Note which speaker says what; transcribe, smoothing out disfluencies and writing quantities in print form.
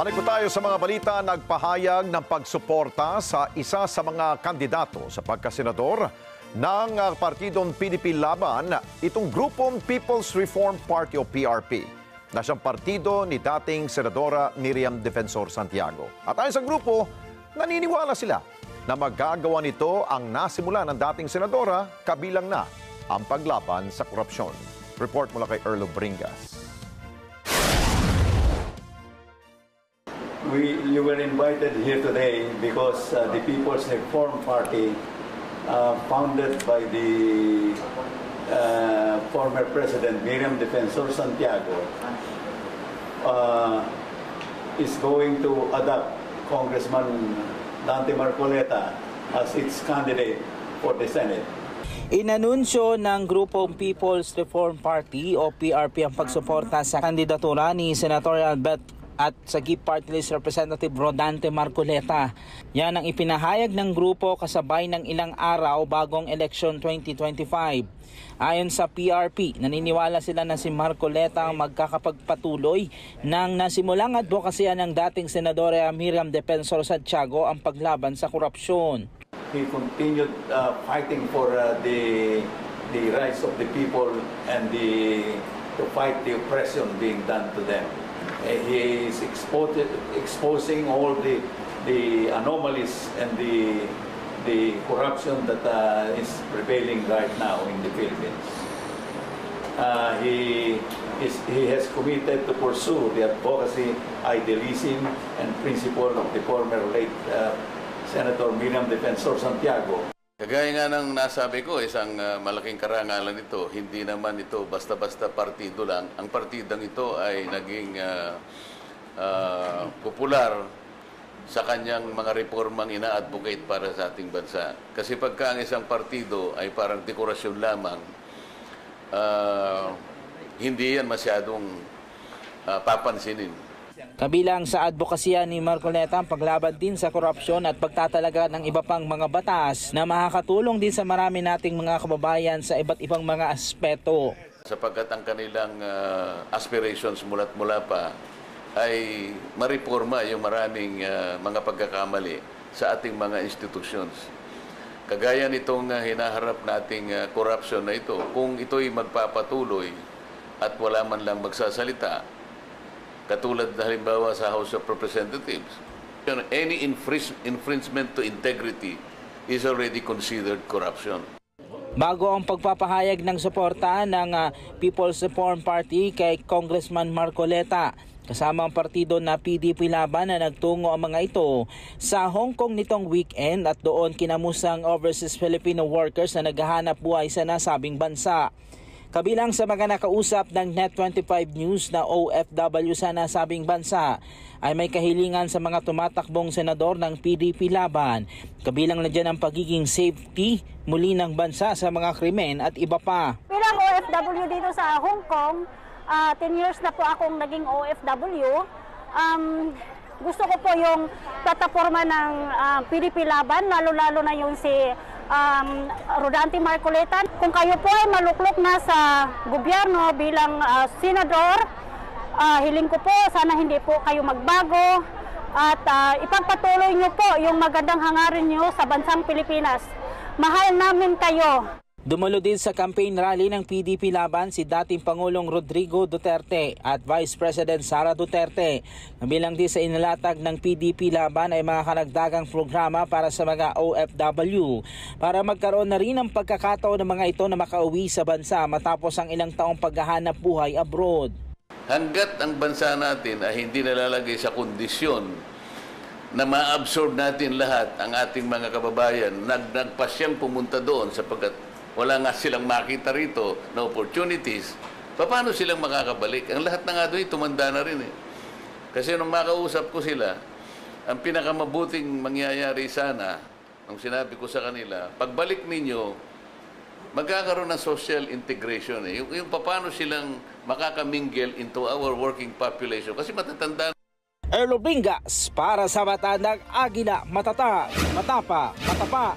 Speaker 1: Balik po tayo sa mga balita. Nagpahayag ng pagsuporta sa isa sa mga kandidato sa pagkasenador ng partidong PDP Laban, itong grupong People's Reform Party o PRP, na siyang partido ni dating Senadora Miriam Defensor Santiago. At ayon sa grupo, naniniwala sila na magagawa nito ang nasimula ng dating senadora, kabilang na ang paglaban sa korupsyon. Report mula kay Erlo Bringas.
Speaker 2: You were invited here today because the People's Reform Party, founded by the former President Miriam Defensor Santiago, is going to adopt Congressman Dante Marcoleta as its candidate for the Senate.
Speaker 3: Inanunsyo ng grupong People's Reform Party o PRP ang pagsuporta sa kandidatura ni Senator Albert at sa GIP Party List Representative Rodante Marcoleta. Yan ang ipinahayag ng grupo kasabay ng ilang araw bagong eleksyon 2025. Ayon sa PRP, naniniwala sila na si Marcoleta ang magkakapagpatuloy ng nasimulang advokasya ng dating Senadora Miriam Defensor Santiago ang paglaban sa korupsyon.
Speaker 2: He continued fighting for the rights of the people and to fight the oppression being done to them. He is exposing all the anomalies and the corruption that is prevailing right now in the Philippines. He has committed to pursue the advocacy, idealism, and principle of the former late Senator Miriam Defensor Santiago.
Speaker 4: Kagaya nga ng nasabi ko, isang malaking karangalan ito. Hindi naman ito basta-basta partido lang. Ang partidang ito ay naging popular sa kanyang mga reformang ina-advocate para sa ating bansa. Kasi pagka ang isang partido ay parang dekorasyon lamang, hindi yan masyadong papansinin.
Speaker 3: Kabilang sa advokasya ni Marcoleta ang paglaban din sa korupsyon at pagtatalaga ng iba pang mga batas na makakatulong din sa marami nating mga kababayan sa iba't ibang mga aspeto.
Speaker 4: Sapagkat ang kanilang aspirations mula't mula pa ay mariporma yung maraming mga pagkakamali sa ating mga institutions. Kagaya nitong hinaharap nating corruption na ito, kung ito'y magpapatuloy at wala man lang magsasalita, katulad na halimbawa sa House of Representatives, any infringement to integrity is already considered corruption.
Speaker 3: Bago ang pagpapahayag ng suporta ng People's Reform Party kay Congressman Marcoleta, kasama ang partido na PDP Laban na nagtungo ang mga ito sa Hong Kong nitong weekend at doon kinamusang overseas Filipino workers na naghahanap buhay sa nasabing bansa. Kabilang sa mga nakausap ng Net25 News na OFW sa nasabing bansa ay may kahilingan sa mga tumatakbong senador ng PDP Laban. Kabilang na dyan ang pagiging safety muli ng bansa sa mga krimen at iba pa.
Speaker 5: Bilang OFW dito sa Hong Kong, 10 years na po akong naging OFW. Gusto ko po yung plataforma ng PDP Laban, lalo-lalo na yung si Rodante Marcoleta. Kung kayo po ay maluklok na sa gobyerno bilang senador, hiling ko po sana hindi po kayo magbago at ipagpatuloy nyo po yung magandang hangarin nyo sa bansang Pilipinas. Mahal namin kayo.
Speaker 3: Dumalo din sa campaign rally ng PDP Laban si dating Pangulong Rodrigo Duterte at Vice President Sara Duterte. Kabilang din sa inilatag ng PDP Laban ay mga karagdagang programa para sa mga OFW para magkaroon na rin ng pagkakataon ng mga ito na makauwi sa bansa matapos ang ilang taong paghahanap buhay abroad.
Speaker 4: Hanggat ang bansa natin ay hindi nalalagay sa kondisyon na ma-absorb natin lahat ang ating mga kababayan, nagpasyang pumunta doon sapagkat wala nga silang makita rito na opportunities, paano silang makakabalik? Ang lahat na nga doon, tumanda na rin eh. Kasi nung makausap ko sila, ang pinakamabuting mangyayari sana, ang sinabi ko sa kanila, pagbalik ninyo, magkakaroon ng social integration eh. Yung paano silang makakamingle into our working population. Kasi matatanda.
Speaker 3: Erlo Bringas para sa Mata ng Agila, matata, matapa, matapa.